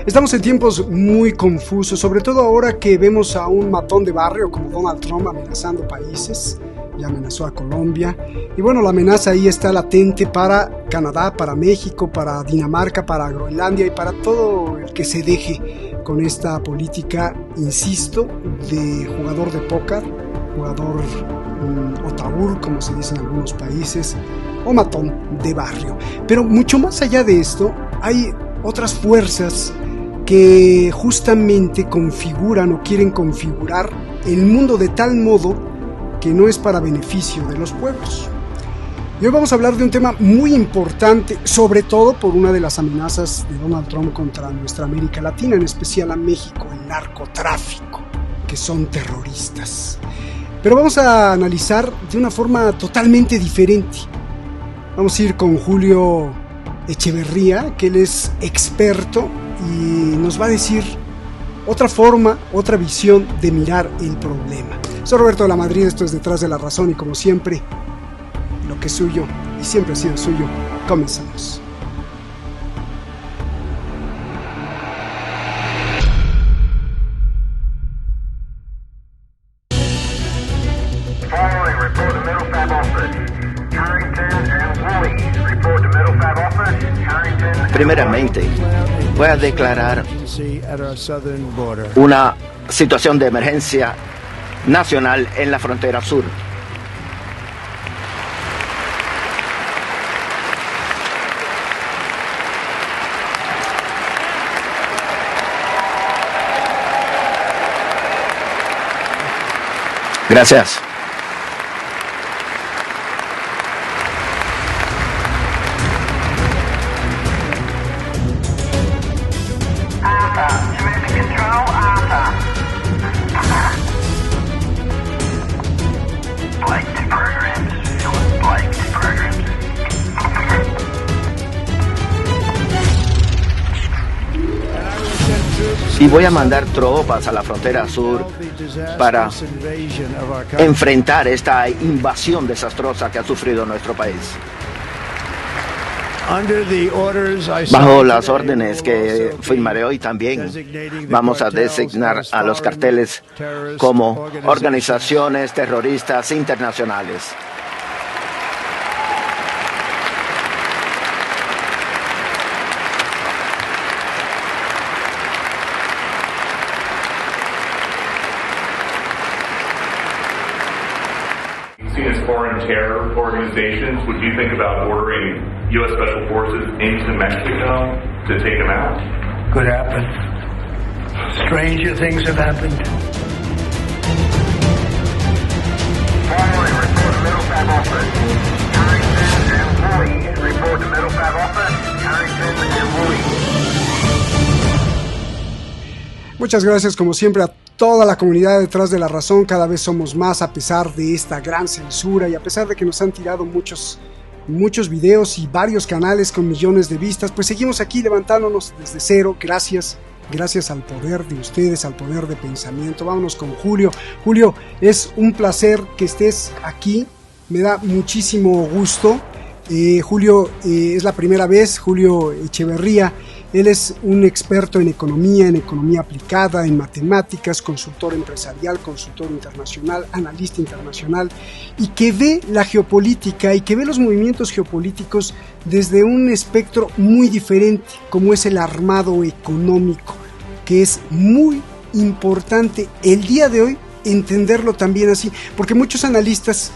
Estamos en tiempos muy confusos, sobre todo ahora que vemos a un matón de barrio como Donald Trump amenazando países. Ya amenazó a Colombia. Y bueno, la amenaza ahí está latente para Canadá, para México, para Dinamarca, para Groenlandia y para todo el que se deje con esta política, insisto, de jugador de póker, jugador otaur, como se dice en algunos países, o matón de barrio. Pero mucho más allá de esto, hay otras fuerzas que justamente configuran o quieren configurar el mundo de tal modo que no es para beneficio de los pueblos. Y hoy vamos a hablar de un tema muy importante, sobre todo por una de las amenazas de Donald Trump contra nuestra América Latina, en especial a México, el narcotráfico, que son terroristas. Pero vamos a analizar de una forma totalmente diferente. Vamos a ir con Julio Echeverría, que él es experto y nos va a decir otra forma, otra visión de mirar el problema. Soy Roberto de la Madrid, esto es Detrás de la Razón y como siempre, lo que es suyo y siempre ha sido suyo, comenzamos. Primeramente, voy a declarar una situación de emergencia nacional en la frontera sur. Gracias. Y voy a mandar tropas a la frontera sur para enfrentar esta invasión desastrosa que ha sufrido nuestro país. Bajo las órdenes que firmaré hoy también, vamos a designar a los carteles como organizaciones terroristas internacionales. Foreign terror organizations, would you think about ordering U.S. Special Forces into Mexico to take them out? Could happen. Stranger things have happened. Formally report to Middle Fab Office. Harrington and Woolley. Report to Middle Fab Office. Harrington and Woolley. Muchas gracias, como siempre, a toda la comunidad Detrás de la Razón. Cada vez somos más a pesar de esta gran censura y a pesar de que nos han tirado muchos videos y varios canales con millones de vistas, pues seguimos aquí levantándonos desde cero. Gracias al poder de ustedes, al poder de pensamiento. Vámonos con Julio. Julio, es un placer que estés aquí, me da muchísimo gusto. Julio es la primera vez, Julio Echeverría. Él es un experto en economía aplicada, en matemáticas, consultor empresarial, consultor internacional, analista internacional, y que ve la geopolítica y que ve los movimientos geopolíticos desde un espectro muy diferente, como es el armado económico, que es muy importante el día de hoy entenderlo también así, porque muchos analistas,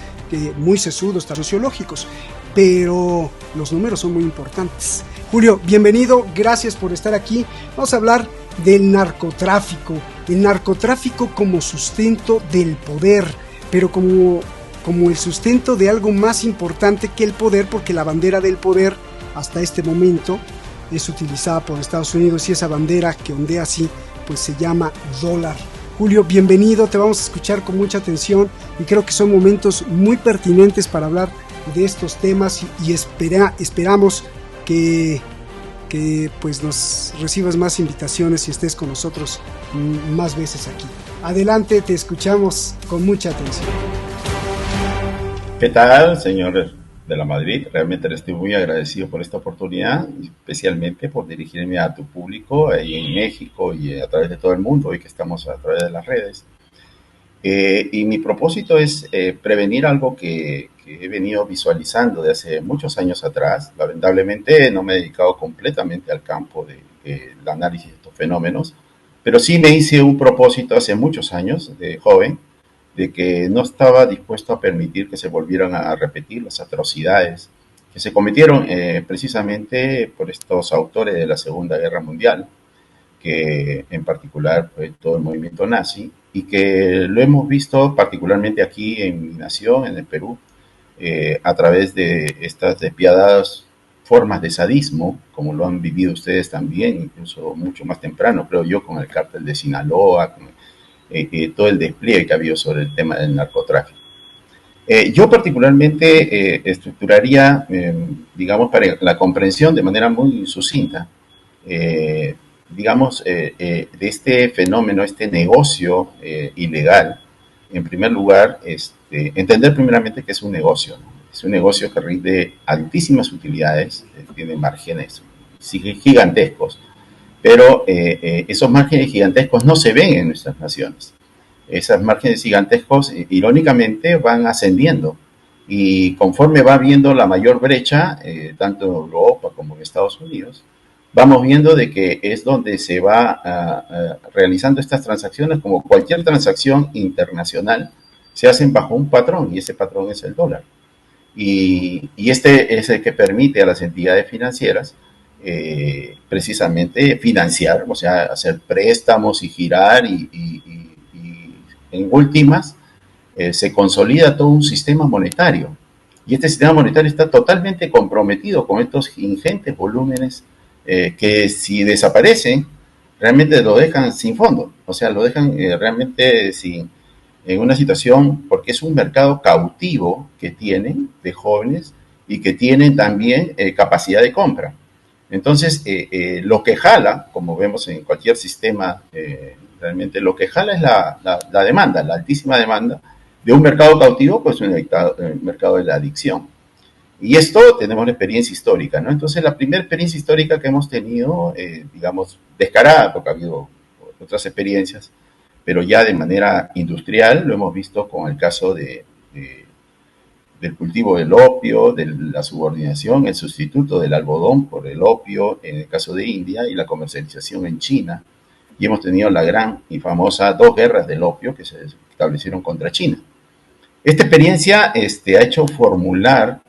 muy sesudos, sociológicos, pero los números son muy importantes. Julio, bienvenido, gracias por estar aquí. Vamos a hablar del narcotráfico, el narcotráfico como sustento del poder, pero como el sustento de algo más importante que el poder, porque la bandera del poder hasta este momento es utilizada por Estados Unidos y esa bandera que ondea así, pues se llama dólar. Julio, bienvenido, te vamos a escuchar con mucha atención y creo que son momentos muy pertinentes para hablar de estos temas y esperamos que pues nos recibas más invitaciones y estés con nosotros más veces aquí. Adelante, te escuchamos con mucha atención. ¿Qué tal, señor de la Madrid. Realmente le estoy muy agradecido por esta oportunidad, especialmente por dirigirme a tu público ahí en México y a través de todo el mundo, hoy que estamos a través de las redes. Y mi propósito es prevenir algo que he venido visualizando de hace muchos años atrás. Lamentablemente no me he dedicado completamente al campo del análisis de estos fenómenos, pero sí me hice un propósito hace muchos años, de joven, de que no estaba dispuesto a permitir que se volvieran a repetir las atrocidades que se cometieron precisamente por estos autores de la Segunda Guerra Mundial, que en particular fue todo el movimiento nazi, y que lo hemos visto particularmente aquí en mi nación, en el Perú, a través de estas despiadadas formas de sadismo, como lo han vivido ustedes también, incluso mucho más temprano, creo yo, con el cártel de Sinaloa, con todo el despliegue que ha habido sobre el tema del narcotráfico. Yo particularmente estructuraría, digamos, para la comprensión de manera muy sucinta, digamos, de este fenómeno, este negocio ilegal. En primer lugar, entender primeramente que es un negocio, ¿no? Es un negocio que rinde altísimas utilidades, tiene márgenes gigantescos, pero esos márgenes gigantescos no se ven en nuestras naciones. Esos márgenes gigantescos, irónicamente, van ascendiendo, y conforme va viendo la mayor brecha, tanto en Europa como en Estados Unidos, vamos viendo de que es donde se va realizando estas transacciones. Como cualquier transacción internacional, se hacen bajo un patrón, y ese patrón es el dólar. Y este es el que permite a las entidades financieras precisamente financiar, o sea, hacer préstamos y girar, y en últimas se consolida todo un sistema monetario. Y este sistema monetario está totalmente comprometido con estos ingentes volúmenes que, si desaparecen, realmente lo dejan sin fondo, o sea, lo dejan realmente en una situación, porque es un mercado cautivo que tienen de jóvenes y que tienen también capacidad de compra. Entonces, lo que jala, como vemos en cualquier sistema, realmente lo que jala es la demanda, la altísima demanda de un mercado cautivo, pues un mercado de la adicción. Y esto tenemos una experiencia histórica, ¿no? Entonces, la primera experiencia histórica que hemos tenido, digamos, descarada, porque ha habido otras experiencias, pero ya de manera industrial, lo hemos visto con el caso del cultivo del opio, de la subordinación, el sustituto del algodón por el opio, en el caso de India, y la comercialización en China. Y hemos tenido la gran y famosa 2 guerras del opio que se establecieron contra China. Esta experiencia ha hecho formular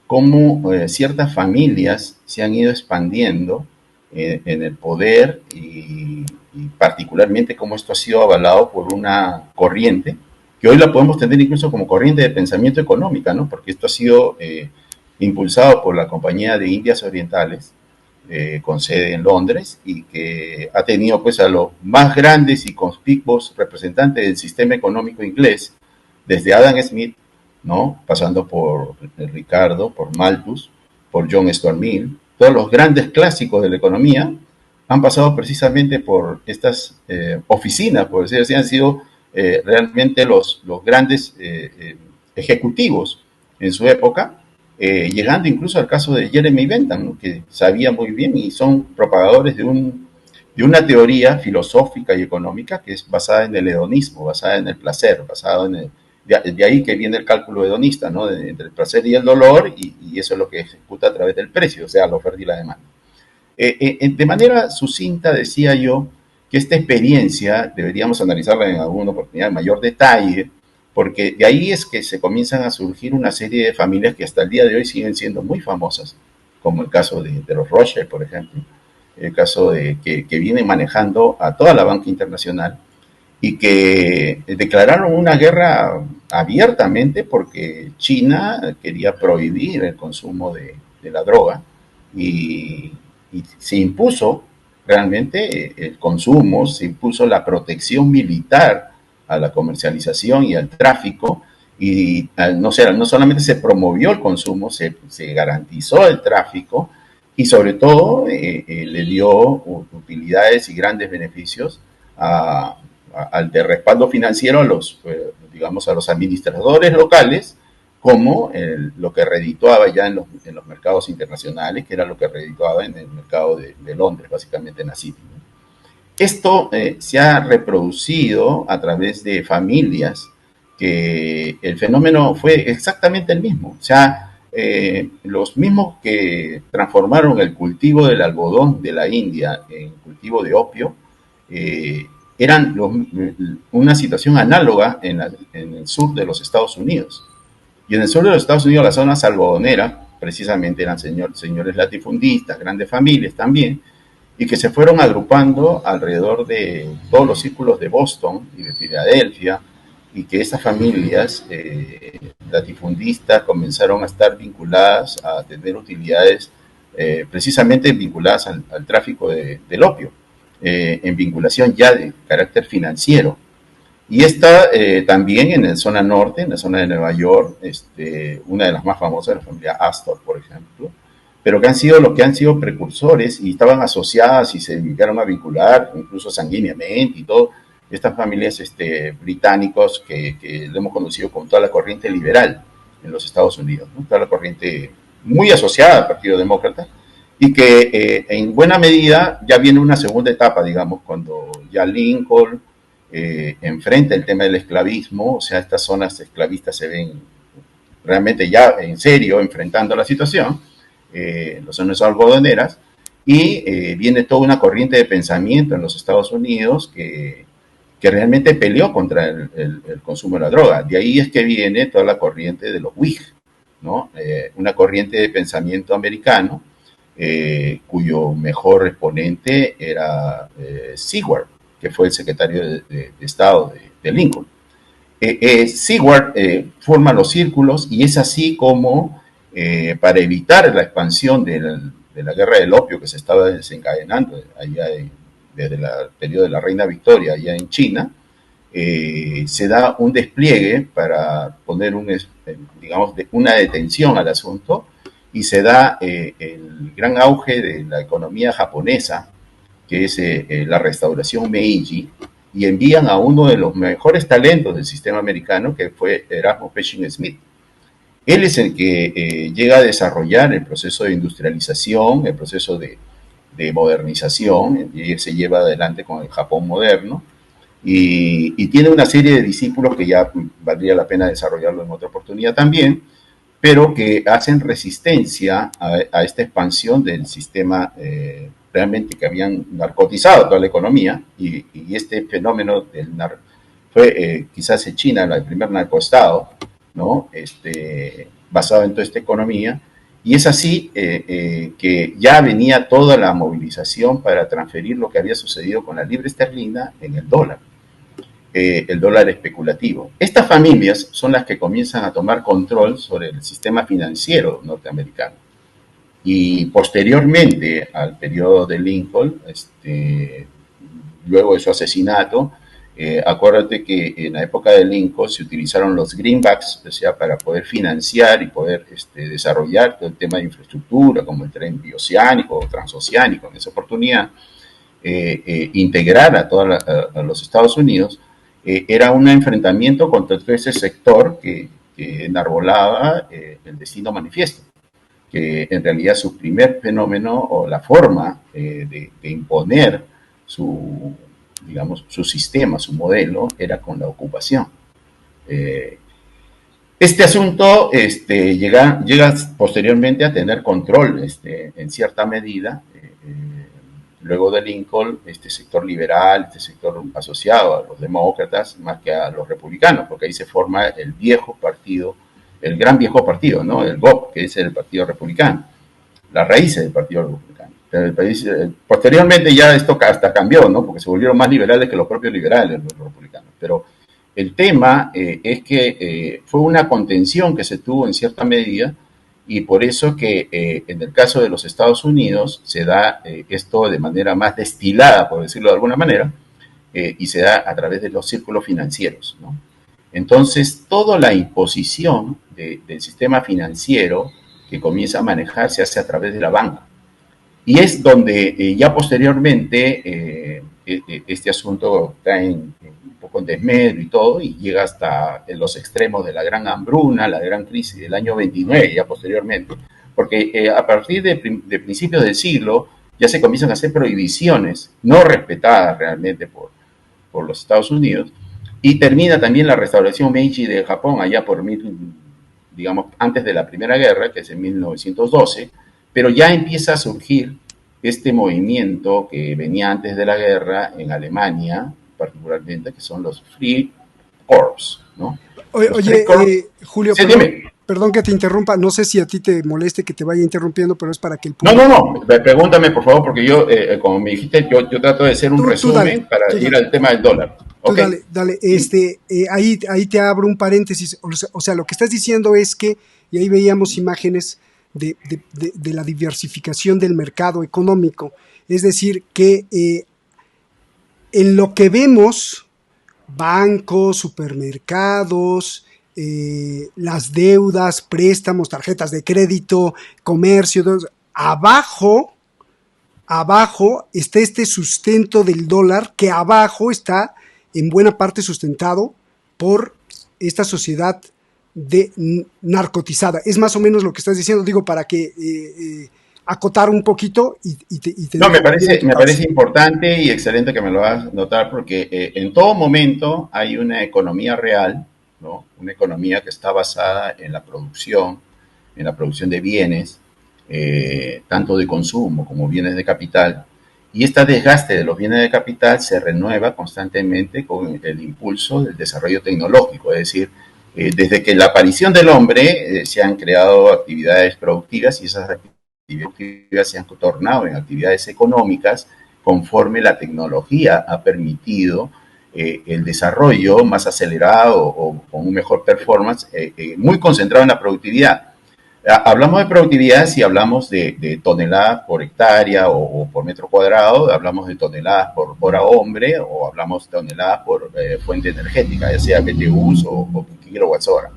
cómo ciertas familias se han ido expandiendo en el poder, y particularmente cómo esto ha sido avalado por una corriente que hoy la podemos tener incluso como corriente de pensamiento económica, ¿no? Porque esto ha sido impulsado por la Compañía de Indias Orientales, con sede en Londres, y que ha tenido pues a los más grandes y conspicuos representantes del sistema económico inglés, desde Adam Smith, ¿no? Pasando por Ricardo, por Malthus, por John Stuart Mill. Todos los grandes clásicos de la economía han pasado precisamente por estas oficinas, por decirlo así. Han sido realmente los grandes ejecutivos en su época, llegando incluso al caso de Jeremy Bentham, ¿no? Que sabía muy bien, y son propagadores de una teoría filosófica y económica que es basada en el hedonismo, basada en el placer, basada en de ahí que viene el cálculo hedonista, ¿no? Entre el placer y el dolor, y eso es lo que ejecuta a través del precio, o sea, la oferta y la demanda. De manera sucinta decía yo que esta experiencia deberíamos analizarla en alguna oportunidad en mayor detalle, porque de ahí es que se comienzan a surgir una serie de familias que hasta el día de hoy siguen siendo muy famosas, como el caso de los Rothschild, por ejemplo, el caso de que vienen manejando a toda la banca internacional, y que declararon una guerra abiertamente porque China quería prohibir el consumo de la droga, y se impuso realmente el consumo, se impuso la protección militar a la comercialización y al tráfico, y no solamente se promovió el consumo, se garantizó el tráfico, y sobre todo le dio utilidades y grandes beneficios al de respaldo financiero a los administradores locales, como lo que redituaba ya en los mercados internacionales, que era lo que redituaba en el mercado de Londres, básicamente en la City, ¿no? Esto se ha reproducido a través de familias que el fenómeno fue exactamente el mismo. O sea, los mismos que transformaron el cultivo del algodón de la India en cultivo de opio, eran una situación análoga en el sur de los Estados Unidos. Y en el sur de los Estados Unidos, las zonas algodoneras, precisamente eran señores latifundistas, grandes familias también, y que se fueron agrupando alrededor de todos los círculos de Boston y de Filadelfia, y que esas familias latifundistas comenzaron a estar vinculadas, a tener utilidades precisamente vinculadas al tráfico del opio, en vinculación ya de carácter financiero. Y esta también en la zona norte, en la zona de Nueva York, una de las más famosas, la familia Astor, por ejemplo, pero que han sido precursores y estaban asociadas y se llegaron a vincular incluso sanguíneamente y todo, estas familias británicos que lo hemos conocido como toda la corriente liberal en los Estados Unidos, ¿no? Toda la corriente muy asociada al Partido Demócrata, y que en buena medida ya viene una segunda etapa, digamos, cuando ya Lincoln enfrenta el tema del esclavismo. O sea, estas zonas esclavistas se ven realmente ya en serio enfrentando la situación, las zonas algodoneras, y viene toda una corriente de pensamiento en los Estados Unidos que realmente peleó contra el consumo de la droga. De ahí es que viene toda la corriente de los Whig, ¿no? Una corriente de pensamiento americano cuyo mejor exponente era Seward, que fue el secretario de Estado de Lincoln. Seward forma los círculos, y es así como, para evitar la expansión de la guerra del opio que se estaba desencadenando allá desde el periodo de la Reina Victoria, allá en China, se da un despliegue para poner una detención al asunto, y se da el gran auge de la economía japonesa, que es la restauración Meiji, y envían a uno de los mejores talentos del sistema americano, que fue Erasmo Pershing Smith. Él es el que llega a desarrollar el proceso de industrialización, el proceso de modernización, y se lleva adelante con el Japón moderno, y tiene una serie de discípulos que ya valdría la pena desarrollarlo en otra oportunidad también, pero que hacen resistencia a esta expansión del sistema realmente que habían narcotizado toda la economía, y este fenómeno fue quizás en China el primer narcoestado, ¿no? Basado en toda esta economía, y es así que ya venía toda la movilización para transferir lo que había sucedido con la libra esterlina en el dólar especulativo. Estas familias son las que comienzan a tomar control sobre el sistema financiero norteamericano. Y posteriormente al periodo de Lincoln, luego de su asesinato, acuérdate que en la época de Lincoln se utilizaron los greenbacks, o sea, para poder financiar y poder desarrollar todo el tema de infraestructura, como el tren bioceánico o transoceánico. En esa oportunidad, integrar a los Estados Unidos, era un enfrentamiento contra todo ese sector que enarbolaba el destino manifiesto, que en realidad su primer fenómeno o la forma de imponer su sistema, su modelo, era con la ocupación. Este asunto llega posteriormente a tener control en cierta medida, luego de Lincoln, este sector liberal, este sector asociado a los demócratas más que a los republicanos, porque ahí se forma el viejo partido, el gran viejo partido, ¿no? El GOP, que es el Partido Republicano, las raíces del Partido Republicano. Posteriormente ya esto hasta cambió, ¿no? Porque se volvieron más liberales que los propios liberales, los republicanos. Pero el tema es que fue una contención que se tuvo en cierta medida, y por eso que en el caso de los Estados Unidos se da esto de manera más destilada, por decirlo de alguna manera, y se da a través de los círculos financieros, ¿no? Entonces, toda la imposición del sistema financiero que comienza a manejar se hace a través de la banca. Y es donde ya posteriormente este asunto cae un poco con desmedro y todo, y llega hasta los extremos de la gran hambruna, la gran crisis del año 29, ya posteriormente, porque a partir de principios del siglo ya se comienzan a hacer prohibiciones no respetadas realmente por los Estados Unidos, y termina también la restauración Meiji de Japón allá por digamos, antes de la Primera Guerra, que es en 1912, pero ya empieza a surgir este movimiento que venía antes de la guerra en Alemania, particularmente, que son los Free Corps, ¿no? Oye, Julio, sí, perdón que te interrumpa, no sé si a ti te moleste que te vaya interrumpiendo, pero es para que el público... No, pregúntame por favor, porque yo, como me dijiste, yo trato de hacer un resumen para ir al tema del dólar. Okay. Dale, ahí te abro un paréntesis, o sea, lo que estás diciendo es que, y ahí veíamos imágenes de la diversificación del mercado económico, es decir, que en lo que vemos, bancos, supermercados, las deudas, préstamos, tarjetas de crédito, comercio, abajo está este sustento del dólar, que abajo está en buena parte sustentado por esta sociedad narcotizada. Es más o menos lo que estás diciendo, digo, para que acotar un poquito y te no, me parece importante y excelente que me lo hagas notar, porque en todo momento hay una economía real, ¿no? Una economía que está basada en la producción de bienes, tanto de consumo como bienes de capital, y este desgaste de los bienes de capital se renueva constantemente con el impulso del desarrollo tecnológico, es decir, desde que la aparición del hombre se han creado actividades productivas, y esas actividades se han tornado en actividades económicas conforme la tecnología ha permitido el desarrollo más acelerado o con un mejor performance, muy concentrado en la productividad. Hablamos de productividad si hablamos de toneladas por hectárea o por metro cuadrado, hablamos de toneladas por hora hombre, o hablamos de toneladas por fuente energética, ya sea BTUs o kilowatts hora.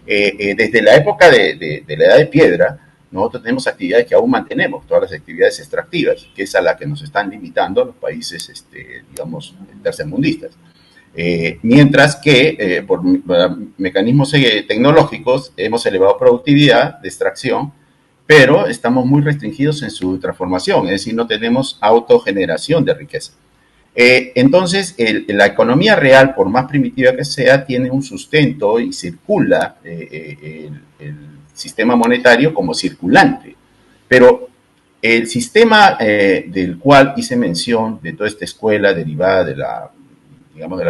Desde la época de la edad de piedra, nosotros tenemos actividades que aún mantenemos, todas las actividades extractivas, que es a la que nos están limitando los países, digamos, tercermundistas. Mientras que por mecanismos tecnológicos hemos elevado productividad de extracción, pero estamos muy restringidos en su transformación, es decir, no tenemos autogeneración de riqueza. Entonces, la economía real, por más primitiva que sea, tiene un sustento y circula el sistema monetario como circulante. Pero el sistema del cual hice mención, de toda esta escuela derivada de la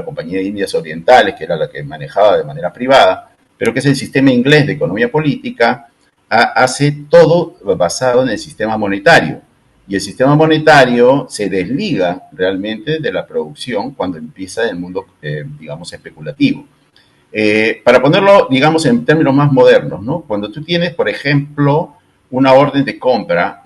Compañía de Indias Orientales, que era la que manejaba de manera privada, pero que es el sistema inglés de economía política, hace todo basado en el sistema monetario. Y el sistema monetario se desliga realmente de la producción cuando empieza el mundo, digamos, especulativo. Para ponerlo, digamos, en términos más modernos, ¿no? Cuando tú tienes, por ejemplo, una orden de compra,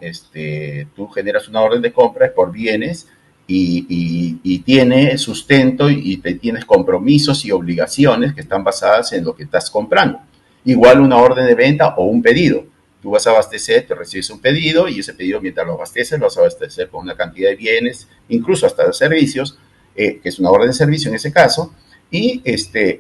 tú generas una orden de compra por bienes y tiene sustento y tienes compromisos y obligaciones que están basadas en lo que estás comprando. Igual una orden de venta o un pedido. Tú vas a abastecer, te recibes un pedido y ese pedido, mientras lo abasteces, lo vas a abastecer con una cantidad de bienes, incluso hasta de servicios, que es una orden de servicio en ese caso, y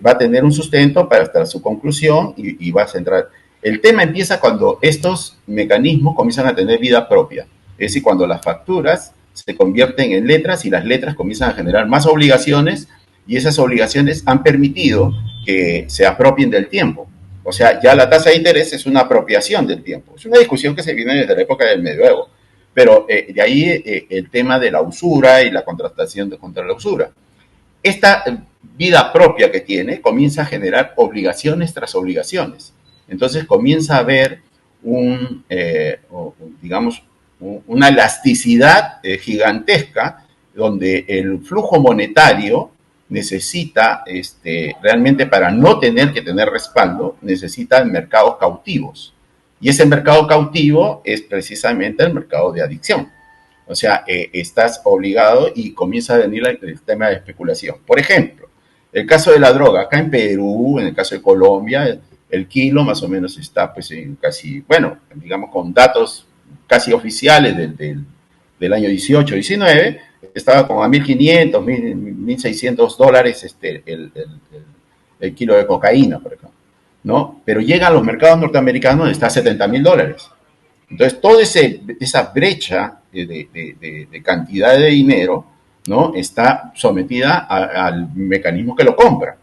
va a tener un sustento para hasta su conclusión y vas a entrar. El tema empieza cuando estos mecanismos comienzan a tener vida propia, es decir, cuando las facturas se convierten en letras y las letras comienzan a generar más obligaciones, y esas obligaciones han permitido que se apropien del tiempo. O sea, ya la tasa de interés es una apropiación del tiempo. Es una discusión que se viene desde la época del medioevo, pero de ahí el tema de la usura y la contratación contra la usura. Esta vida propia que tiene comienza a generar obligaciones tras obligaciones. Entonces comienza a haber una elasticidad gigantesca, donde el flujo monetario necesita, realmente, para no tener que tener respaldo, necesita mercados cautivos. Y ese mercado cautivo es precisamente el mercado de adicción. O sea, estás obligado y comienza a venir el tema de especulación. Por ejemplo, el caso de la droga. Acá en Perú, en el caso de Colombia, el kilo más o menos está pues en casi, bueno, digamos con datos casi oficiales del año 18-19, estaba como a $1.500, $1.600 el kilo de cocaína, por ejemplo, ¿no? Pero llega a los mercados norteamericanos donde está a $70.000. Entonces, toda esa brecha de cantidad de dinero, ¿no?, está sometida al mecanismo que lo compra.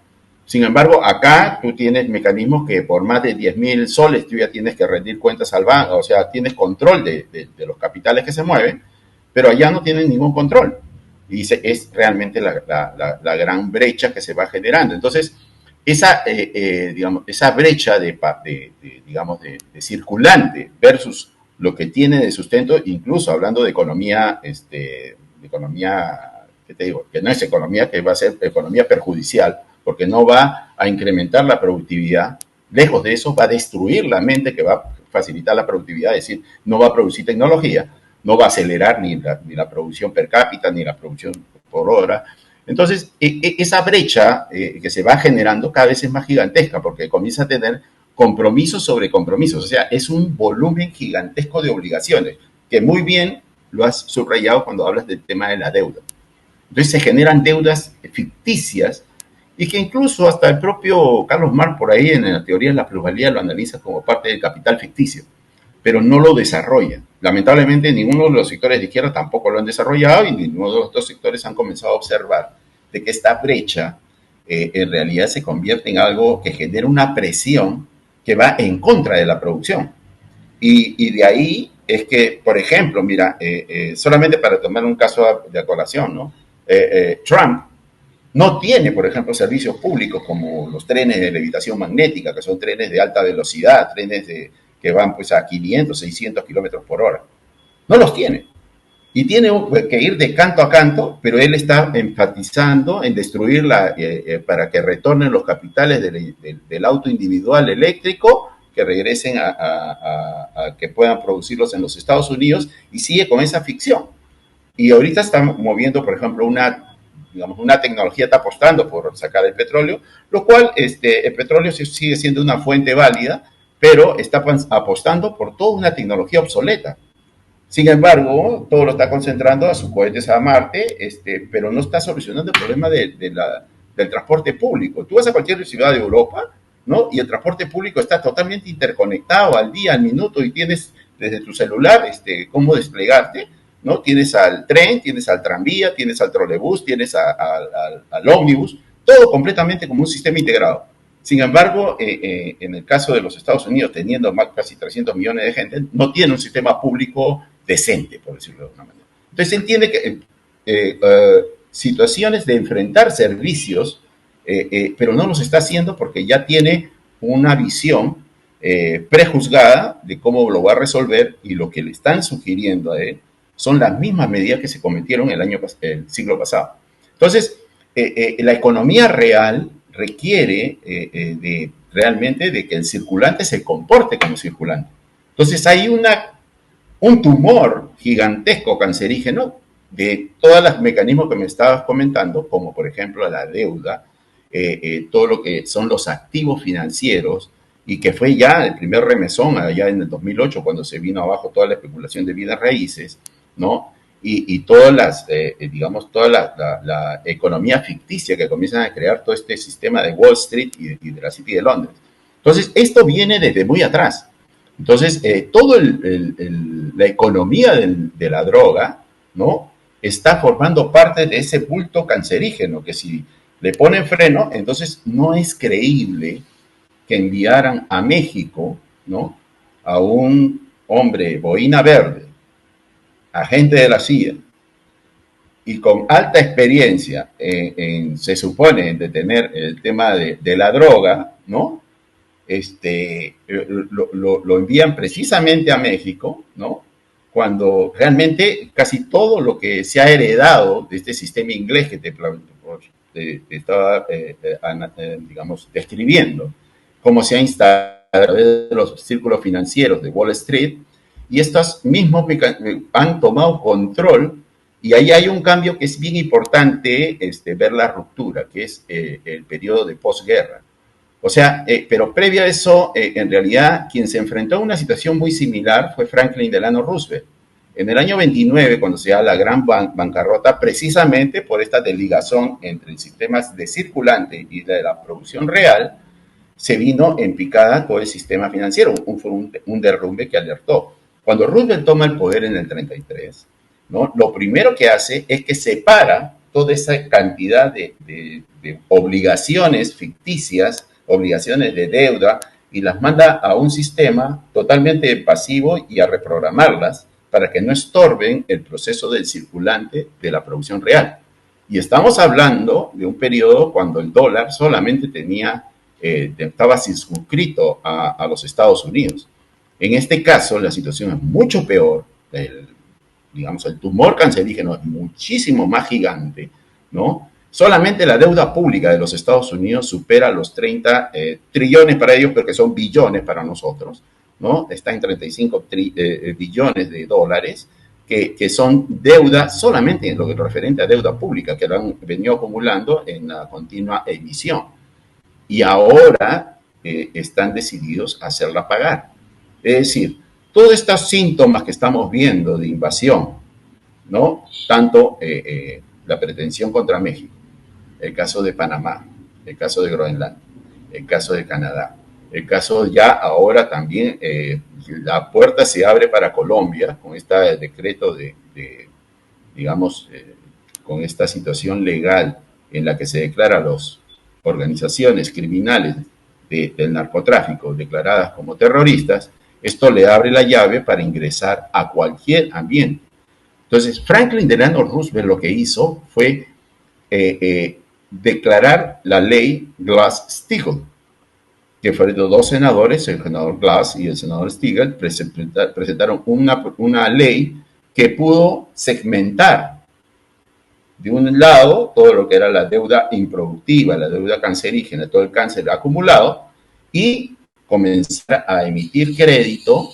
Sin embargo, acá tú tienes mecanismos que por más de 10.000 soles tú ya tienes que rendir cuentas al banco, o sea, tienes control de los capitales que se mueven, pero allá no tienen ningún control. Y es realmente la gran brecha que se va generando. Entonces, esa brecha de circulante versus lo que tiene de sustento, incluso hablando de economía, ¿qué te digo? Que no es economía, que va a ser economía perjudicial, porque no va a incrementar la productividad. Lejos de eso, va a destruir la mente que va a facilitar la productividad, es decir, no va a producir tecnología, no va a acelerar ni la producción per cápita, ni la producción por hora. Entonces, esa brecha que se va generando cada vez es más gigantesca, porque comienza a tener compromisos sobre compromisos. O sea, es un volumen gigantesco de obligaciones, que muy bien lo has subrayado cuando hablas del tema de la deuda. Entonces, se generan deudas ficticias, y que incluso hasta el propio Carlos Marx, por ahí en la teoría de la plusvalía, lo analiza como parte del capital ficticio, pero no lo desarrolla. Lamentablemente, ninguno de los sectores de izquierda tampoco lo han desarrollado, y ninguno de los otros sectores han comenzado a observar de que esta brecha en realidad se convierte en algo que genera una presión que va en contra de la producción. Y de ahí es que, por ejemplo, mira, solamente para tomar un caso de colación, ¿no? Trump no tiene, por ejemplo, servicios públicos como los trenes de levitación magnética, que son trenes de alta velocidad, trenes que van pues a 500, 600 kilómetros por hora. No los tiene. Y tiene que ir de canto a canto, pero él está enfatizando en destruirla para que retornen los capitales del auto individual eléctrico, que regresen a que puedan producirlos en los Estados Unidos, y sigue con esa ficción. Y ahorita está moviendo, por ejemplo, una tecnología, está apostando por sacar el petróleo, lo cual el petróleo sigue siendo una fuente válida, pero está apostando por toda una tecnología obsoleta. Sin embargo, todo lo está concentrando a sus cohetes a Marte, pero no está solucionando el problema del transporte público. Tú vas a cualquier ciudad de Europa, ¿no?, y el transporte público está totalmente interconectado al día, al minuto, y tienes desde tu celular cómo desplegarte, ¿no? Tienes al tren, tienes al tranvía, tienes al trolebús, tienes al ómnibus, todo completamente como un sistema integrado. Sin embargo, en el caso de los Estados Unidos, teniendo casi 300 millones de gente, no tiene un sistema público decente, por decirlo de alguna manera. Entonces se entiende que situaciones de enfrentar servicios, pero no los está haciendo porque ya tiene una visión prejuzgada de cómo lo va a resolver, y lo que le están sugiriendo a él son las mismas medidas que se cometieron el siglo pasado. Entonces, la economía real requiere realmente de que el circulante se comporte como circulante. Entonces, hay un tumor gigantesco cancerígeno de todos los mecanismos que me estabas comentando, como por ejemplo la deuda, todo lo que son los activos financieros, y que fue ya el primer remesón allá en el 2008, cuando se vino abajo toda la especulación de bienes raíces, ¿no? Y todas las, toda la economía ficticia que comienzan a crear todo este sistema de Wall Street y de la City de Londres. Entonces, esto viene desde muy atrás. Entonces, toda la economía de la droga, ¿no?, está formando parte de ese bulto cancerígeno, que si le ponen freno, entonces no es creíble que enviaran a México, ¿no?, a un hombre boina verde, agente de la CIA, y con alta experiencia se supone de tener el tema de la droga, ¿no? Lo envían precisamente a México, ¿no?, cuando realmente casi todo lo que se ha heredado de este sistema inglés que te estaba, describiendo, cómo se ha instalado a través de los círculos financieros de Wall Street, y estos mismos han tomado control, y ahí hay un cambio que es bien importante ver la ruptura, que es el periodo de posguerra. O sea, pero previo a eso, en realidad, quien se enfrentó a una situación muy similar fue Franklin Delano Roosevelt. en el año 29, cuando se da la gran bancarrota, precisamente por esta desligación entre el sistema de circulante y de la producción real, se vino en picada todo el sistema financiero, fue un derrumbe que alertó. Cuando Roosevelt toma el poder en el 33, ¿no? Lo primero que hace es que separa toda esa cantidad de obligaciones ficticias, obligaciones de deuda, y las manda a un sistema totalmente pasivo y a reprogramarlas para que no estorben el proceso del circulante de la producción real. Y estamos hablando de un periodo cuando el dólar solamente estaba circunscrito a los Estados Unidos. En este caso, la situación es mucho peor. El tumor cancerígeno es muchísimo más gigante, ¿no? Solamente la deuda pública de los Estados Unidos supera los 30 trillones para ellos, pero que son billones para nosotros, ¿no? Está en 35 billones de dólares, que son deuda solamente en lo que referente a deuda pública, que lo han venido acumulando en la continua emisión. Y ahora están decididos a hacerla pagar. Es decir, todos estos síntomas que estamos viendo de invasión, ¿no? Tanto la pretensión contra México, el caso de Panamá, el caso de Groenlandia, el caso de Canadá, el caso ya ahora también, la puerta se abre para Colombia con este decreto con esta situación legal en la que se declara a las organizaciones criminales del narcotráfico declaradas como terroristas. Esto le abre la llave para ingresar a cualquier ambiente. Entonces, Franklin Delano Roosevelt lo que hizo fue declarar la ley Glass-Steagall, que fueron dos senadores, el senador Glass y el senador Steagall, presentaron una ley que pudo segmentar de un lado todo lo que era la deuda improductiva, la deuda cancerígena, todo el cáncer acumulado, y comenzar a emitir crédito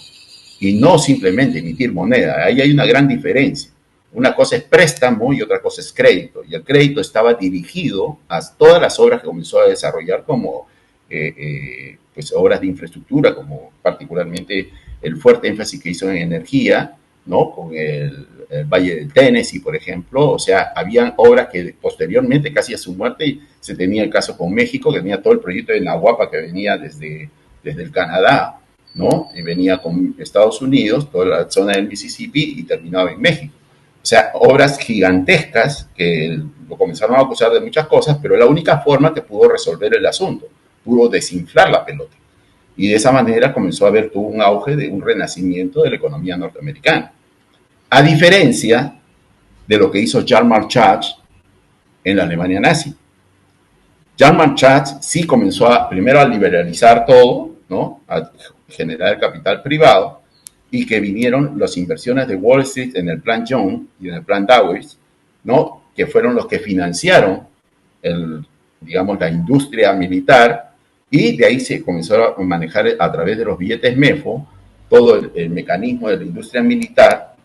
y no simplemente emitir moneda. Ahí hay una gran diferencia. Una cosa es préstamo y otra cosa es crédito. Y el crédito estaba dirigido a todas las obras que comenzó a desarrollar como pues obras de infraestructura, como particularmente el fuerte énfasis que hizo en energía, ¿no? Con el Valle del Tennessee, por ejemplo. O sea, habían obras que posteriormente, casi a su muerte, se tenía el caso con México, que tenía todo el proyecto de Nahuapa que venía desde el Canadá, ¿no? Y venía con Estados Unidos, toda la zona del Mississippi, y terminaba en México. O sea, obras gigantescas que lo comenzaron a acusar de muchas cosas, pero es la única forma que pudo resolver el asunto, pudo desinflar la pelota. Y de esa manera comenzó a haber un auge de un renacimiento de la economía norteamericana. A diferencia de lo que hizo Jean Marchand en la Alemania nazi. Jean Marchand sí comenzó primero a liberalizar todo, ¿no? A generar el capital privado, y que vinieron las inversiones de Wall Street en el plan Young y en el plan Dawes, ¿no? Que fueron los que financiaron la industria militar, y de ahí se comenzó a manejar a través de los billetes MEFO todo el mecanismo de la industria militar,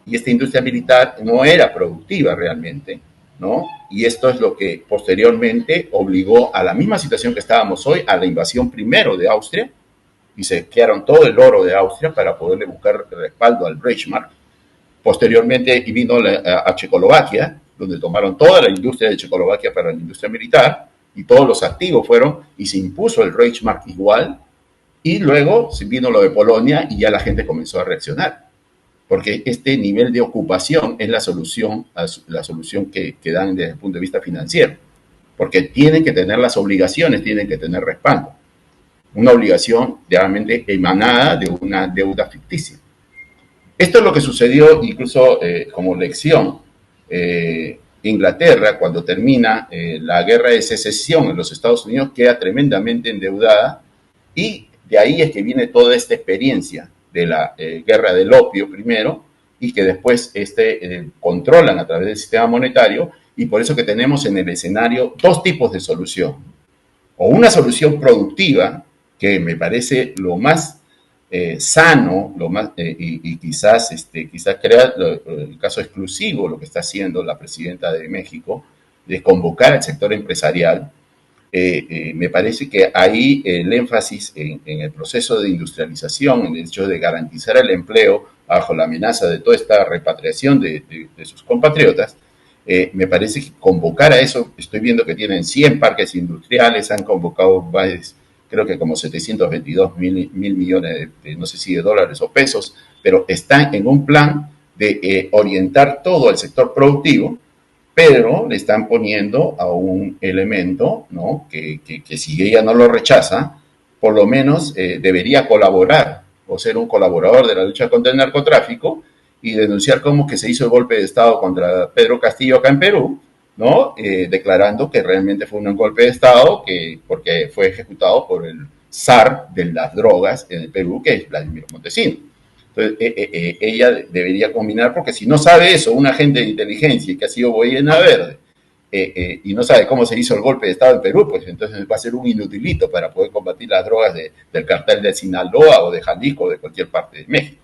y esta industria militar no era productiva realmente, ¿no? Y esto es lo que posteriormente obligó a la misma situación que estábamos hoy, a la invasión primero de Austria, y se quedaron todo el oro de Austria para poderle buscar respaldo al Reichsmark. Posteriormente vino a Checoslovaquia, donde tomaron toda la industria de Checoslovaquia para la industria militar, y todos los activos fueron, y se impuso el Reichsmark igual, y luego vino lo de Polonia, y ya la gente comenzó a reaccionar, porque este nivel de ocupación es la solución que dan desde el punto de vista financiero, porque tienen que tener las obligaciones, tienen que tener respaldo. Una obligación realmente emanada de una deuda ficticia. Esto es lo que sucedió incluso como lección. Inglaterra, cuando termina la guerra de secesión en los Estados Unidos, queda tremendamente endeudada, y de ahí es que viene toda esta experiencia de la guerra del opio primero, y que después controlan a través del sistema monetario, y por eso que tenemos en el escenario dos tipos de solución. O una solución productiva, que me parece lo más sano, y quizás crea el caso exclusivo, lo que está haciendo la presidenta de México, de convocar al sector empresarial. Me parece que ahí el énfasis en el proceso de industrialización, en el hecho de garantizar el empleo, bajo la amenaza de toda esta repatriación de sus compatriotas, me parece que convocar a eso, estoy viendo que tienen 100 parques industriales, han convocado creo que como 722 mil millones no sé si de dólares o pesos, pero están en un plan de orientar todo el sector productivo, pero le están poniendo a un elemento, ¿no? que si ella no lo rechaza, por lo menos debería colaborar o ser un colaborador de la lucha contra el narcotráfico y denunciar cómo que se hizo el golpe de Estado contra Pedro Castillo acá en Perú, ¿no? Declarando que realmente fue un golpe de Estado porque fue ejecutado por el zar de las drogas en el Perú, que es Vladimiro Montesinos. Entonces, ella debería combinar, porque si no sabe eso, un agente de inteligencia que ha sido Boyena Verde, y no sabe cómo se hizo el golpe de Estado en Perú, pues entonces va a ser un inutilito para poder combatir las drogas del cartel de Sinaloa o de Jalisco o de cualquier parte de México.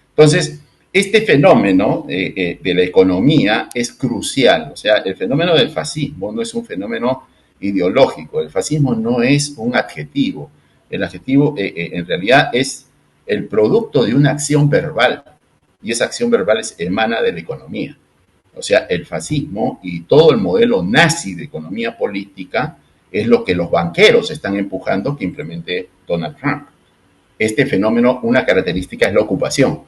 Entonces, este fenómeno de la economía es crucial. O sea, el fenómeno del fascismo no es un fenómeno ideológico. El fascismo no es un adjetivo. El adjetivo en realidad es el producto de una acción verbal. Y esa acción verbal emana de la economía. O sea, el fascismo y todo el modelo nazi de economía política es lo que los banqueros están empujando que implemente Donald Trump. Este fenómeno, una característica es la ocupación.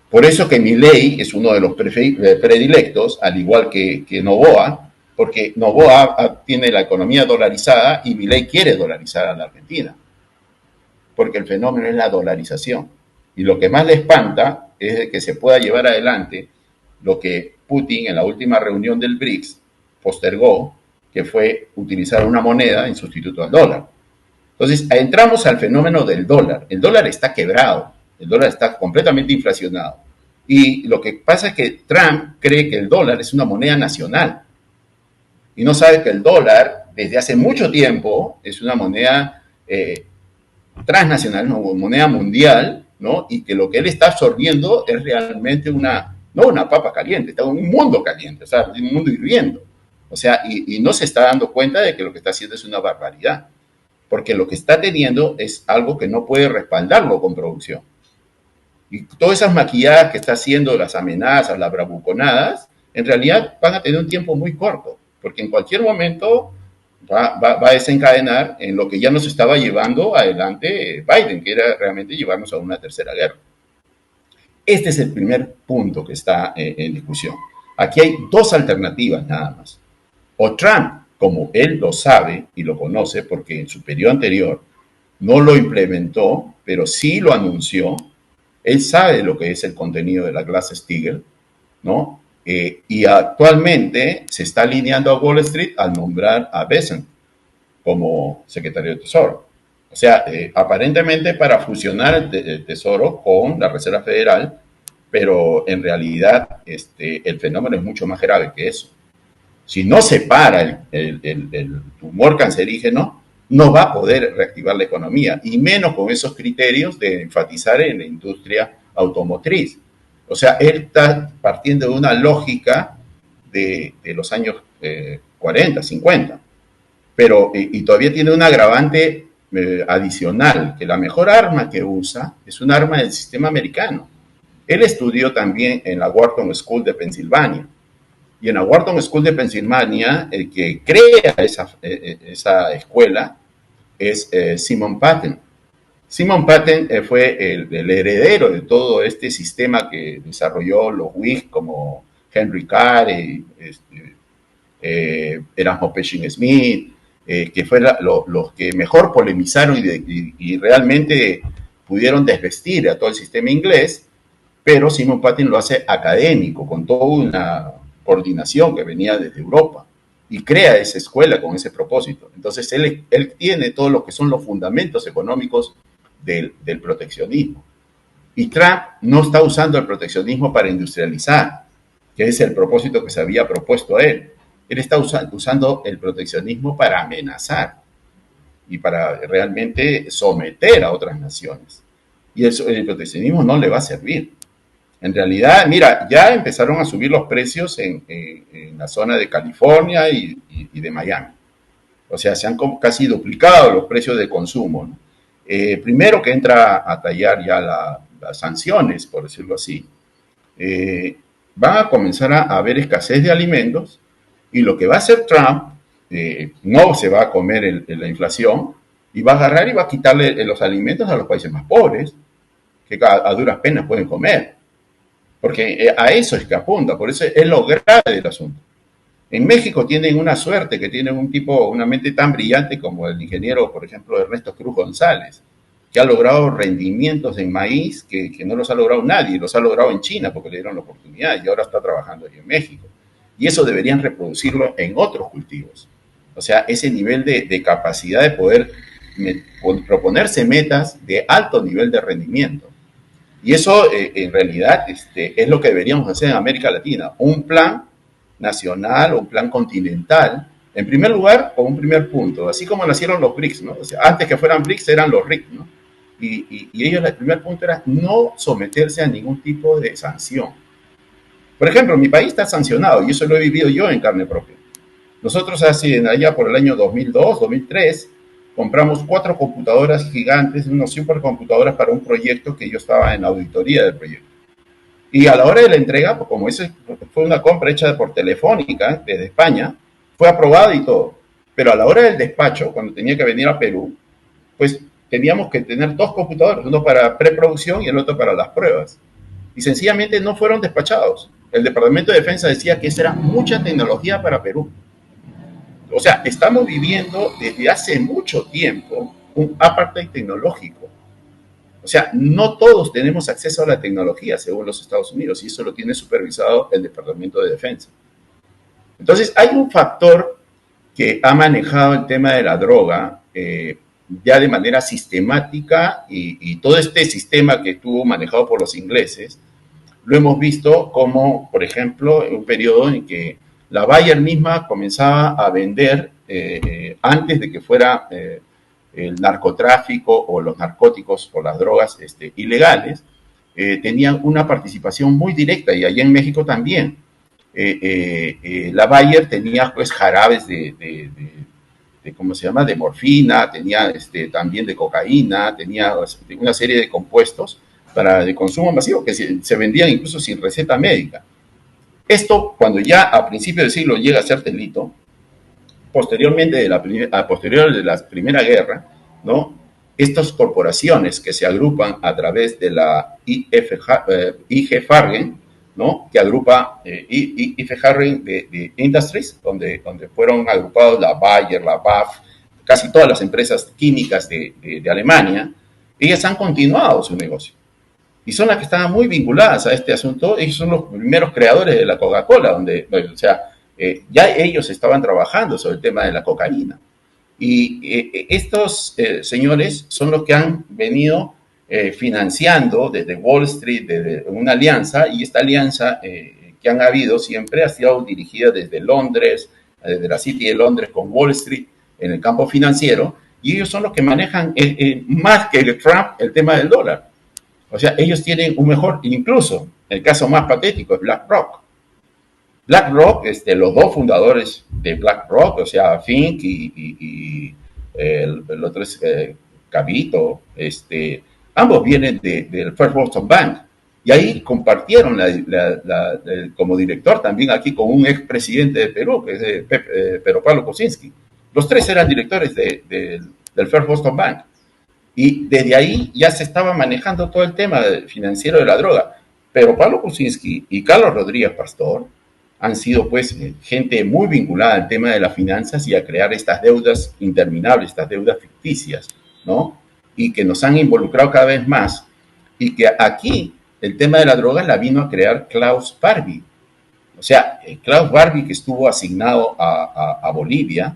Por eso que Milei es uno de los predilectos, al igual que Noboa, porque Noboa tiene la economía dolarizada y Milei quiere dolarizar a la Argentina, porque el fenómeno es la dolarización. Y lo que más le espanta es que se pueda llevar adelante lo que Putin en la última reunión del BRICS postergó, que fue utilizar una moneda en sustituto al dólar. Entonces, entramos al fenómeno del dólar. El dólar está quebrado, el dólar está completamente inflacionado. Y lo que pasa es que Trump cree que el dólar es una moneda nacional. Y no sabe que el dólar, desde hace mucho tiempo, es una moneda transnacional, una moneda mundial, ¿no? Y que lo que él está absorbiendo es realmente no una papa caliente, está en un mundo caliente, o sea, un mundo hirviendo. O sea, y no se está dando cuenta de que lo que está haciendo es una barbaridad. Porque lo que está teniendo es algo que no puede respaldarlo con producción. Y todas esas maquilladas que está haciendo, las amenazas, las bravuconadas, en realidad van a tener un tiempo muy corto, porque en cualquier momento va a desencadenar en lo que ya nos estaba llevando adelante Biden, que era realmente llevarnos a una tercera guerra. Este es el primer punto que está en discusión. Aquí hay dos alternativas nada más. O Trump, como él lo sabe y lo conoce, porque en su periodo anterior no lo implementó, pero sí lo anunció, él sabe lo que es el contenido de la Glass-Steagall, ¿no? Y actualmente se está alineando a Wall Street al nombrar a Bessent como secretario de Tesoro. O sea, aparentemente para fusionar el Tesoro con la Reserva Federal, pero en realidad el fenómeno es mucho más grave que eso. Si no se para el tumor cancerígeno, no va a poder reactivar la economía, y menos con esos criterios de enfatizar en la industria automotriz. O sea, él está partiendo de una lógica de los años 40, 50, pero y todavía tiene un agravante adicional, que la mejor arma que usa es un arma del sistema americano. Él estudió también en la Wharton School de Pensilvania, y en la Wharton School de Pensilvania, el que crea esa escuela es Simon Patten. Simon Patten fue el heredero de todo este sistema que desarrolló los Whigs como Henry Carey, Erasmo Pershing Smith, que fueron los que mejor polemizaron y realmente pudieron desvestir a todo el sistema inglés, pero Simon Patten lo hace académico, con toda una coordinación que venía desde Europa, y crea esa escuela con ese propósito. Entonces él tiene todo lo que son los fundamentos económicos del proteccionismo. Y Trump no está usando el proteccionismo para industrializar, que es el propósito que se había propuesto a él. Él está usando el proteccionismo para amenazar y para realmente someter a otras naciones. Y el proteccionismo no le va a servir. En realidad, mira, ya empezaron a subir los precios en la zona de California y de Miami. O sea, se han casi duplicado los precios de consumo, ¿no? Primero que entra a tallar ya las sanciones, por decirlo así, van a comenzar a haber escasez de alimentos, y lo que va a hacer Trump no se va a comer la inflación, y va a agarrar y va a quitarle los alimentos a los países más pobres, que a duras penas pueden comer, porque a eso es que apunta, por eso es lo grave del asunto. En México tienen una suerte, que tienen una mente tan brillante como el ingeniero, por ejemplo, Ernesto Cruz González, que ha logrado rendimientos en maíz que no los ha logrado nadie, los ha logrado en China porque le dieron la oportunidad, y ahora está trabajando ahí en México. Y eso deberían reproducirlo en otros cultivos. O sea, ese nivel de capacidad de poder proponerse metas de alto nivel de rendimiento. Y eso en realidad es lo que deberíamos hacer en América Latina, un plan nacional o un plan continental, en primer lugar, con un primer punto, así como nacieron los BRICS, ¿no? O sea, antes que fueran BRICS eran los RIC, ¿no? Y ellos, el primer punto era no someterse a ningún tipo de sanción. Por ejemplo, mi país está sancionado, y eso lo he vivido yo en carne propia. Nosotros allá por el año 2002, 2003, compramos 4 computadoras gigantes, unos supercomputadoras para un proyecto que yo estaba en auditoría del proyecto. Y a la hora de la entrega, pues como ese fue una compra hecha por Telefónica desde España, fue aprobada y todo. Pero a la hora del despacho, cuando tenía que venir a Perú, pues teníamos que tener 2 computadores, uno para preproducción y el otro para las pruebas. Y sencillamente no fueron despachados. El Departamento de Defensa decía que esa era mucha tecnología para Perú. O sea, estamos viviendo desde hace mucho tiempo un apartheid tecnológico. O sea, no todos tenemos acceso a la tecnología según los Estados Unidos, y eso lo tiene supervisado el Departamento de Defensa. Entonces, hay un factor que ha manejado el tema de la droga ya de manera sistemática, y todo este sistema que estuvo manejado por los ingleses, lo hemos visto como, por ejemplo, en un periodo en que la Bayer misma comenzaba a vender, antes de que fuera el narcotráfico o los narcóticos o las drogas ilegales, tenían una participación muy directa, y allá en México también. La Bayer tenía pues jarabes de ¿cómo se llama?, de morfina, tenía también de cocaína, tenía una serie de compuestos de consumo masivo que se vendían incluso sin receta médica. Esto, cuando ya a principios del siglo llega a ser delito, posteriormente de la Primera Guerra, ¿no?, estas corporaciones que se agrupan a través de la IG Farben, ¿no?, que agrupa IG Farben de Industries, donde fueron agrupados la Bayer, la BAF, casi todas las empresas químicas de Alemania, ellas han continuado su negocio. Y son las que estaban muy vinculadas a este asunto. Ellos son los primeros creadores de la Coca-Cola, ya ellos estaban trabajando sobre el tema de la cocaína. Y estos señores son los que han venido financiando desde Wall Street, desde una alianza, y esta alianza que han habido siempre ha sido dirigida desde Londres, desde la City de Londres con Wall Street en el campo financiero, y ellos son los que manejan más que Trump el tema del dólar. O sea, ellos tienen un mejor, incluso el caso más patético es BlackRock. BlackRock, los 2 fundadores de BlackRock, o sea, Fink y el otro es Cavito, ambos vienen del First Boston Bank, y ahí compartieron como director también aquí con un expresidente de Perú, que es Pedro Pablo Kuczynski. Los 3 eran directores del First Boston Bank. Y desde ahí ya se estaba manejando todo el tema financiero de la droga. Pero Pablo Kuczynski y Carlos Rodríguez Pastor han sido pues gente muy vinculada al tema de las finanzas y a crear estas deudas interminables, estas deudas ficticias, ¿no? Y que nos han involucrado cada vez más. Y que aquí el tema de la droga la vino a crear Klaus Barbie. O sea, Klaus Barbie, que estuvo asignado a Bolivia,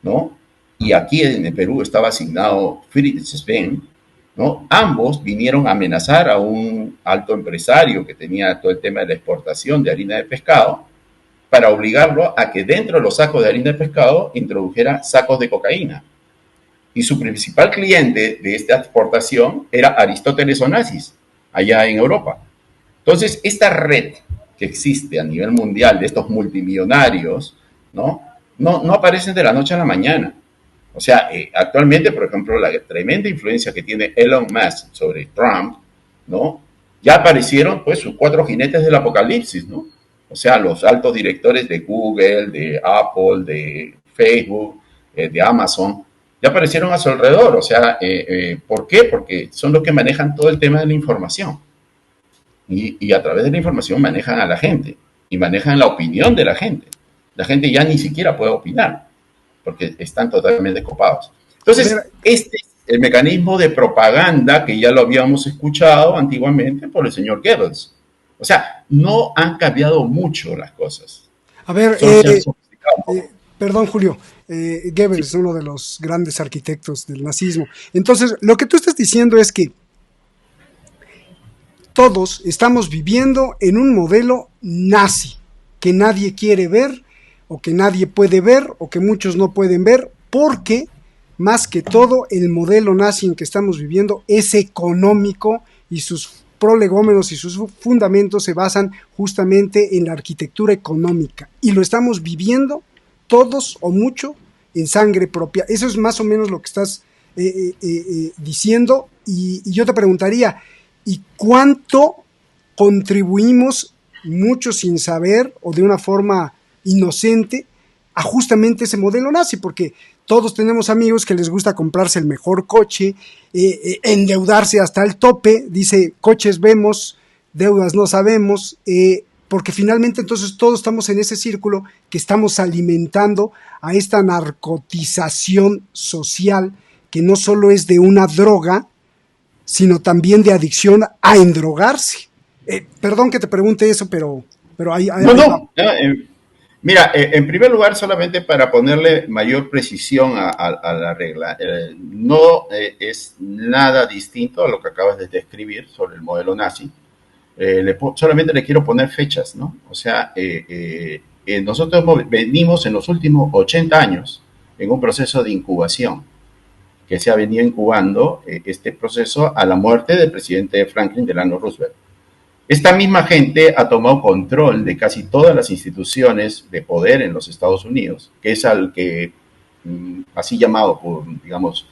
¿no?, y aquí en el Perú estaba asignado Friedrich Sven, ¿no? Ambos vinieron a amenazar a un alto empresario que tenía todo el tema de la exportación de harina de pescado, para obligarlo a que dentro de los sacos de harina de pescado introdujera sacos de cocaína. Y su principal cliente de esta exportación era Aristóteles Onassis, allá en Europa. Entonces, esta red que existe a nivel mundial de estos multimillonarios, no aparecen de la noche a la mañana. O sea, actualmente, por ejemplo, la tremenda influencia que tiene Elon Musk sobre Trump ¿no? Ya aparecieron, pues, sus 4 jinetes del apocalipsis, ¿no? O sea, los altos directores de Google, de Apple, de Facebook, de Amazon, ya aparecieron a su alrededor. O sea, ¿por qué? Porque son los que manejan todo el tema de la información. Y a través de la información manejan a la gente y manejan la opinión de la gente. La gente ya ni siquiera puede opinar porque están totalmente copados. Entonces, este es el mecanismo de propaganda que ya lo habíamos escuchado antiguamente por el señor Goebbels. O sea, no han cambiado mucho las cosas. A ver, perdón, Julio, Goebbels es uno de los grandes arquitectos del nazismo. Entonces, lo que tú estás diciendo es que todos estamos viviendo en un modelo nazi que nadie quiere ver, o que nadie puede ver, o que muchos no pueden ver, porque más que todo el modelo nazi en que estamos viviendo es económico y sus prolegómenos y sus fundamentos se basan justamente en la arquitectura económica, y lo estamos viviendo todos o mucho en sangre propia. Eso es más o menos lo que estás diciendo, y yo te preguntaría, ¿y cuánto contribuimos, muchos sin saber o de una forma inocente, a justamente ese modelo nazi? Porque todos tenemos amigos que les gusta comprarse el mejor coche, endeudarse hasta el tope, dice, coches vemos, deudas no sabemos, porque finalmente entonces todos estamos en ese círculo que estamos alimentando a esta narcotización social, que no solo es de una droga, sino también de adicción a endrogarse. Perdón que te pregunte eso, pero hay... Mira, en primer lugar, solamente para ponerle mayor precisión a la regla, no es nada distinto a lo que acabas de describir sobre el modelo nazi. Solamente le quiero poner fechas, ¿no? O sea, nosotros venimos en los últimos 80 años en un proceso de incubación que se ha venido incubando, este proceso a la muerte del presidente Franklin Delano Roosevelt. Esta misma gente ha tomado control de casi todas las instituciones de poder en los Estados Unidos, que es al que, así llamado por, digamos,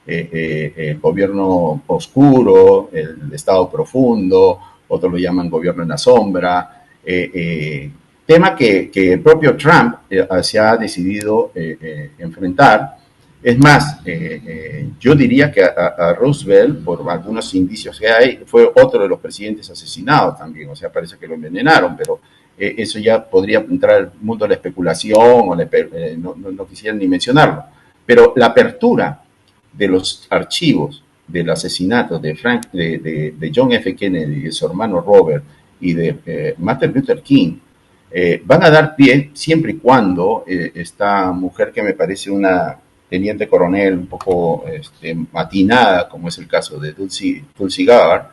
el gobierno oscuro, el Estado profundo, otros lo llaman gobierno en la sombra, tema que el propio Trump se ha decidido enfrentar. Es más, yo diría que a Roosevelt, por algunos indicios que hay, fue otro de los presidentes asesinados también. O sea, parece que lo envenenaron, pero eso ya podría entrar al mundo de la especulación, o no quisiera ni mencionarlo. Pero la apertura de los archivos del asesinato de John F. Kennedy, de su hermano Robert y de Martin Luther King, van a dar pie siempre y cuando esta mujer, que me parece una teniente coronel un poco matinada, como es el caso de Tulsi Gabbard,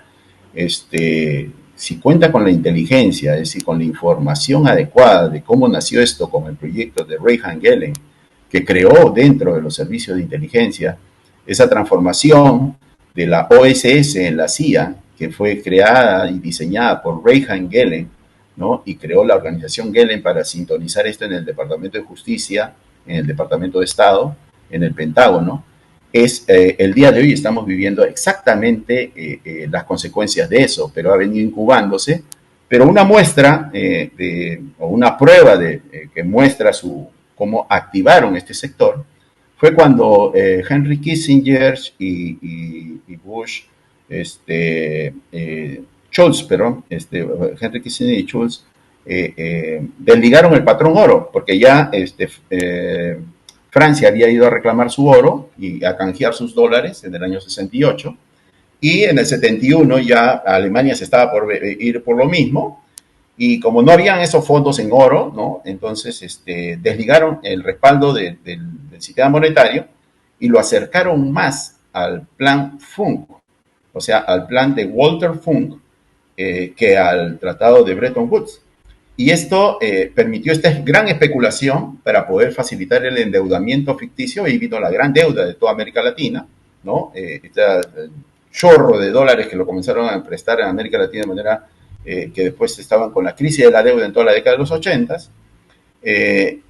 si cuenta con la inteligencia, es decir, con la información adecuada de cómo nació esto, con el proyecto de Reinhard Gehlen, que creó dentro de los servicios de inteligencia esa transformación de la OSS en la CIA, que fue creada y diseñada por Reinhard Gehlen, ¿no? Y creó la organización Gehlen para sintonizar esto en el Departamento de Justicia, en el Departamento de Estado, en el Pentágono. El día de hoy estamos viviendo exactamente las consecuencias de eso, pero ha venido incubándose. Pero una muestra o una prueba que muestra cómo activaron este sector fue cuando Henry Kissinger y Bush, Schultz, Henry Kissinger y Schultz desligaron el patrón oro, porque ya Francia había ido a reclamar su oro y a canjear sus dólares en el año 68, y en el 71 ya Alemania se estaba por ir por lo mismo, y como no habían esos fondos en oro, ¿no? Entonces desligaron el respaldo del sistema monetario y lo acercaron más al plan Funk, o sea, al plan de Walter Funk, que al tratado de Bretton Woods. Y esto permitió esta gran especulación para poder facilitar el endeudamiento ficticio, y vino la gran deuda de toda América Latina, ¿no? Este chorro de dólares que lo comenzaron a prestar en América Latina de manera que después estaban con la crisis de la deuda en toda la década de los 80.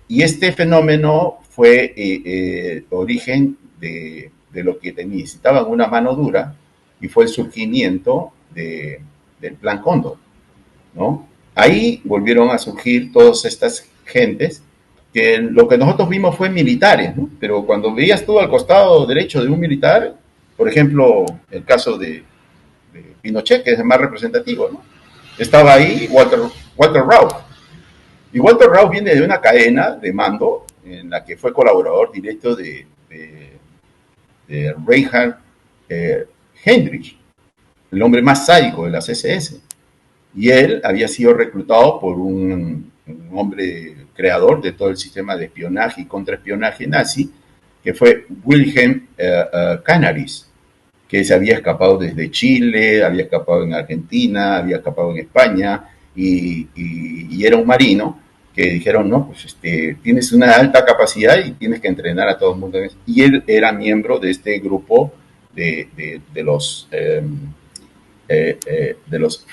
Y este fenómeno fue origen de lo que necesitaban una mano dura, y fue el surgimiento del Plan Cóndor, ¿no? Ahí volvieron a surgir todas estas gentes que lo que nosotros vimos fue militares, ¿no? Pero cuando veías tú al costado derecho de un militar, por ejemplo, el caso de Pinochet, que es el más representativo, ¿no? Estaba ahí Walter Rauch. Y Walter Rauch viene de una cadena de mando en la que fue colaborador directo de Reinhard Heydrich, el hombre más sádico de las SS. Y él había sido reclutado por un hombre creador de todo el sistema de espionaje y contraespionaje nazi, que fue Wilhelm Canaris, que se había escapado desde Chile, había escapado en Argentina, había escapado en España, y era un marino que dijeron, no, pues tienes una alta capacidad y tienes que entrenar a todo el mundo. Y él era miembro de este grupo de los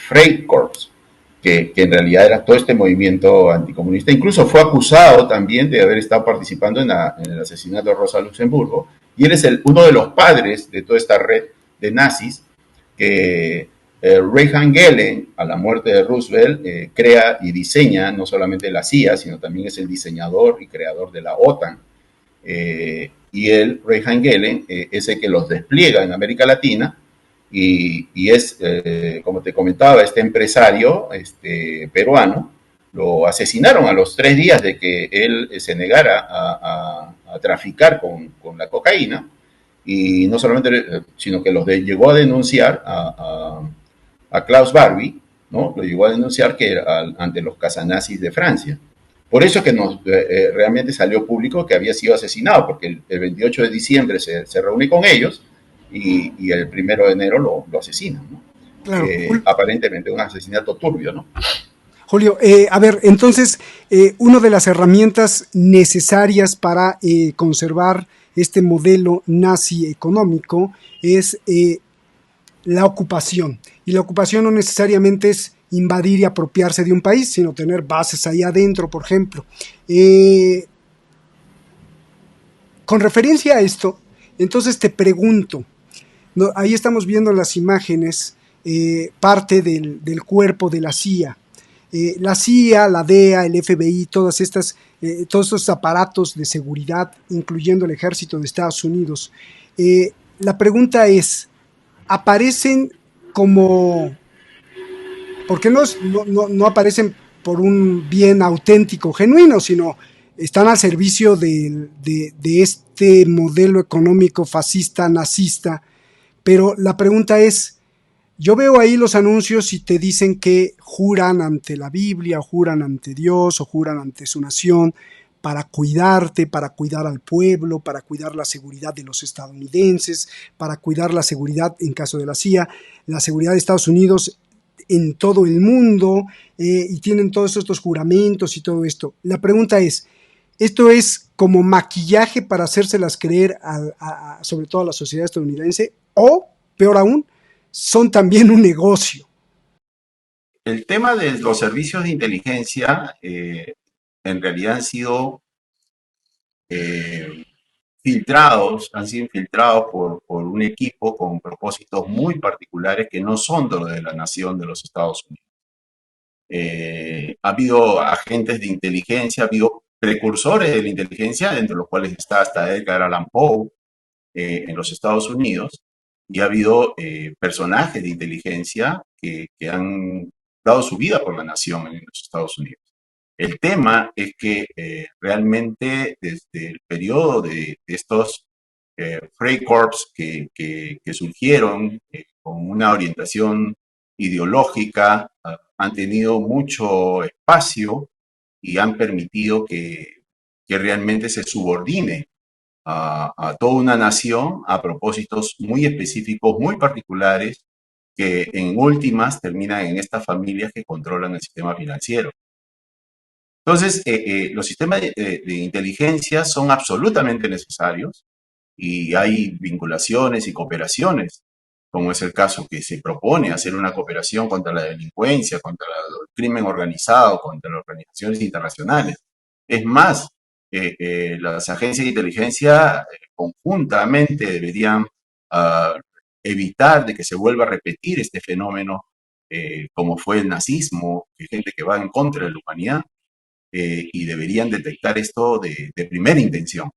Freikorps, que en realidad era todo este movimiento anticomunista. Incluso fue acusado también de haber estado participando en el asesinato de Rosa Luxemburgo. Y él es uno de los padres de toda esta red de nazis que Reinhard Gehlen, a la muerte de Roosevelt, crea y diseña no solamente la CIA, sino también es el diseñador y creador de la OTAN. Y él, Reinhard Gehlen, es el que los despliega en América Latina y es, como te comentaba, este empresario peruano, lo asesinaron a los 3 días de que él se negara a traficar con la cocaína, y no solamente, sino que llegó a denunciar a Klaus Barbie, ¿no? Lo llegó a denunciar ante los casanazis de Francia. Por eso que realmente salió público que había sido asesinado, porque el 28 de diciembre se reúne con ellos y el 1 de enero lo asesinan, ¿no? Claro. Aparentemente un asesinato turbio, ¿no? Julio, a ver, entonces, una de las herramientas necesarias para conservar este modelo nazi económico es la ocupación. Y la ocupación no necesariamente es invadir y apropiarse de un país, sino tener bases ahí adentro, por ejemplo. Con referencia a esto, entonces te pregunto, ¿no? Ahí estamos viendo las imágenes, parte del cuerpo de la CIA. La CIA, la DEA, el FBI, todos estos aparatos de seguridad, incluyendo el ejército de Estados Unidos. La pregunta es, ¿aparecen como... porque no aparecen por un bien auténtico, genuino, sino están al servicio de este modelo económico fascista, nazista? Pero la pregunta es, yo veo ahí los anuncios y te dicen que juran ante la Biblia, o juran ante Dios, o juran ante su nación, para cuidarte, para cuidar al pueblo, para cuidar la seguridad de los estadounidenses, para cuidar la seguridad, en caso de la CIA, la seguridad de Estados Unidos en todo el mundo, y tienen todos estos juramentos y todo esto. La pregunta es, ¿esto es como maquillaje para hacérselas creer sobre todo a la sociedad estadounidense? O, peor aún, son también un negocio. El tema de los servicios de inteligencia en realidad han sido infiltrados por un equipo con propósitos muy particulares que no son de los de la nación de los Estados Unidos. Ha habido agentes de inteligencia, ha habido precursores de la inteligencia, entre los cuales está hasta Edgar Allan Poe en los Estados Unidos, y ha habido personajes de inteligencia que han dado su vida por la nación en los Estados Unidos. El tema es que realmente desde el periodo de estos Freikorps que surgieron con una orientación ideológica, han tenido mucho espacio y han permitido que realmente se subordine a toda una nación a propósitos muy específicos, muy particulares, que en últimas terminan en estas familias que controlan el sistema financiero. Entonces, los sistemas de inteligencia son absolutamente necesarios y hay vinculaciones y cooperaciones, como es el caso que se propone hacer una cooperación contra la delincuencia, contra el crimen organizado, contra las organizaciones internacionales. Es más, las agencias de inteligencia conjuntamente deberían evitar de que se vuelva a repetir este fenómeno como fue el nazismo, que gente que va en contra de la humanidad, y deberían detectar esto de primera intención.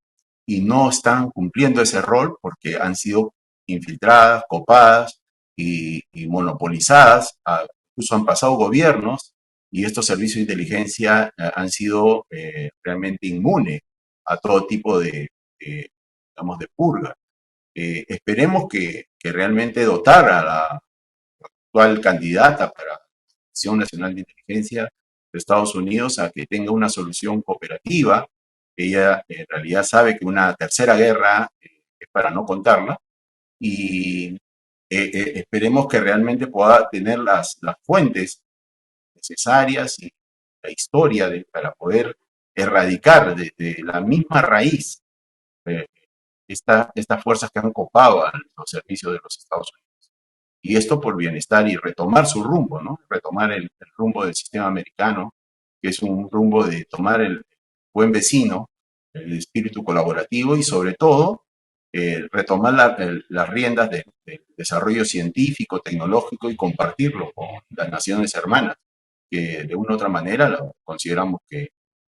Y no están cumpliendo ese rol porque han sido infiltradas, copadas y monopolizadas. Incluso han pasado gobiernos y estos servicios de inteligencia han sido realmente inmunes a todo tipo digamos, de purga. Esperemos que realmente dotar a la actual candidata para la Acción Nacional de Inteligencia de Estados Unidos a que tenga una solución cooperativa. Ella en realidad sabe que una tercera guerra es para no contarla, y esperemos que realmente pueda tener las fuentes necesarias y la historia para poder erradicar desde la misma raíz estas fuerzas que han copado a los servicios de los Estados Unidos. Y esto por bienestar y retomar su rumbo, ¿no? Retomar el rumbo del sistema americano, que es un rumbo de tomar el buen vecino, el espíritu colaborativo y sobre todo retomar las riendas del desarrollo científico, tecnológico y compartirlo con las naciones hermanas, que de una u otra manera lo consideramos que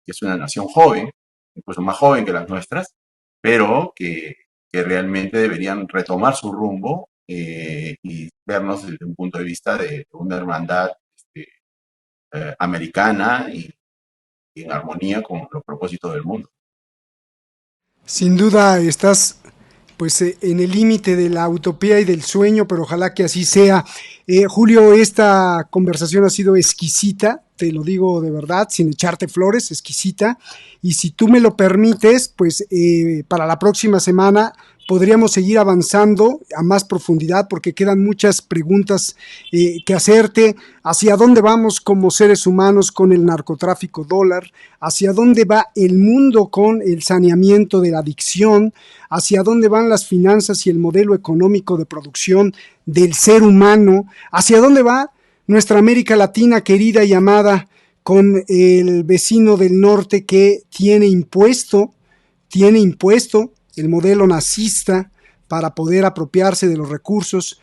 es una nación joven, incluso más joven que las nuestras, pero que realmente deberían retomar su rumbo y vernos desde un punto de vista de una hermandad americana y en armonía con los propósitos del mundo. Sin duda estás pues en el límite de la utopía y del sueño, pero ojalá que así sea. Julio, esta conversación ha sido exquisita, te lo digo de verdad, sin echarte flores, exquisita, y si tú me lo permites, pues para la próxima semana podríamos seguir avanzando a más profundidad porque quedan muchas preguntas que hacerte. ¿Hacia dónde vamos como seres humanos con el narcotráfico dólar? ¿Hacia dónde va el mundo con el saneamiento de la adicción? ¿Hacia dónde van las finanzas y el modelo económico de producción del ser humano? ¿Hacia dónde va nuestra América Latina querida y amada con el vecino del norte que tiene impuesto el modelo nazista para poder apropiarse de los recursos?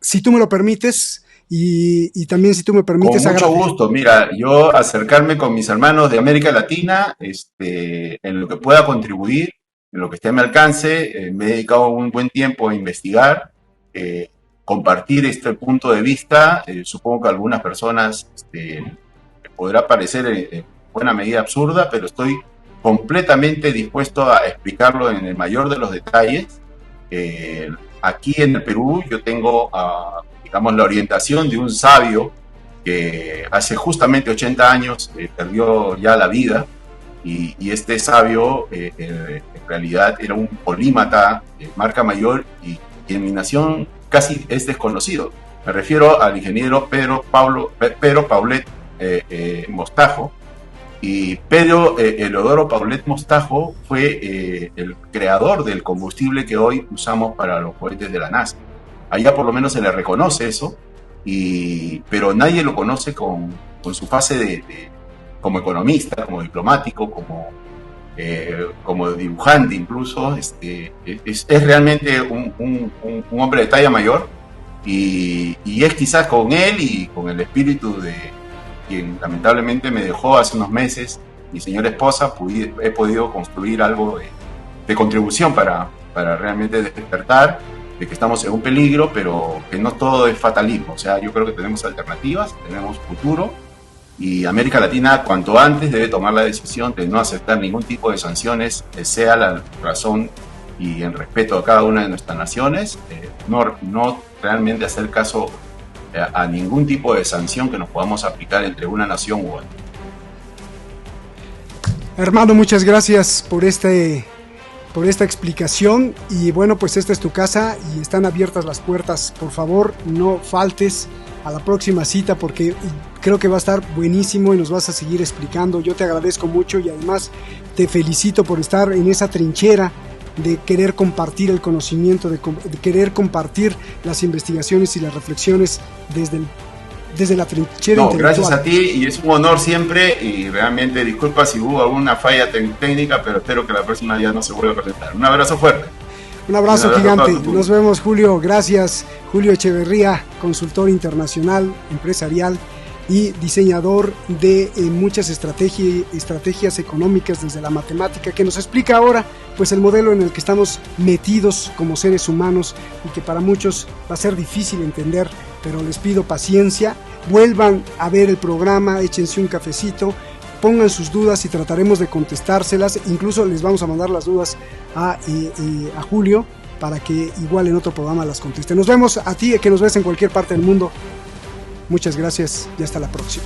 Si tú me lo permites, y también si tú me permites... Con mucho gusto. Mira, yo acercarme con mis hermanos de América Latina, en lo que pueda contribuir, en lo que esté a mi alcance, me he dedicado un buen tiempo a investigar, compartir este punto de vista. Supongo que a algunas personas podrá parecer en buena medida absurda, pero estoy completamente dispuesto a explicarlo en el mayor de los detalles. Aquí en el Perú yo tengo, digamos, la orientación de un sabio que hace justamente 80 años perdió ya la vida, y este sabio en realidad era un polímata de marca mayor y en mi nación casi es desconocido. Me refiero al ingeniero Pedro Paulet Mostajo. Y Pedro Eleodoro Paulet Mostajo fue el creador del combustible que hoy usamos para los cohetes de la NASA. Allá por lo menos se le reconoce eso, pero nadie lo conoce con su fase como economista, como diplomático, como dibujante incluso. Es realmente un hombre de talla mayor, y es quizás con él y con el espíritu de quien lamentablemente me dejó hace unos meses, mi señora esposa, he podido construir algo de contribución para realmente despertar de que estamos en un peligro, pero que no todo es fatalismo. O sea, yo creo que tenemos alternativas, tenemos futuro, y América Latina cuanto antes debe tomar la decisión de no aceptar ningún tipo de sanciones, sea la razón y en respeto a cada una de nuestras naciones, no realmente hacer caso a ningún tipo de sanción que nos podamos aplicar entre una nación u otra. Hermano, muchas gracias por esta explicación, y bueno, pues esta es tu casa y están abiertas las puertas. Por favor, no faltes a la próxima cita porque creo que va a estar buenísimo y nos vas a seguir explicando. Yo te agradezco mucho y además te felicito por estar en esa trinchera de querer compartir el conocimiento, de querer compartir las investigaciones y las reflexiones desde la trinchera intelectual. Gracias a ti, y es un honor siempre, y realmente disculpa si hubo alguna falla técnica, pero espero que la próxima ya no se vuelva a presentar. Un abrazo fuerte. Un abrazo gigante. Nos vemos, Julio. Gracias, Julio Echeverría, consultor internacional, empresarial y diseñador de muchas estrategias económicas desde la matemática, que nos explica ahora pues el modelo en el que estamos metidos como seres humanos y que para muchos va a ser difícil entender, pero les pido paciencia. Vuelvan a ver el programa, échense un cafecito, pongan sus dudas y trataremos de contestárselas. Incluso les vamos a mandar las dudas a Julio para que igual en otro programa las conteste. Nos vemos a ti, que nos ves en cualquier parte del mundo. Muchas gracias y hasta la próxima.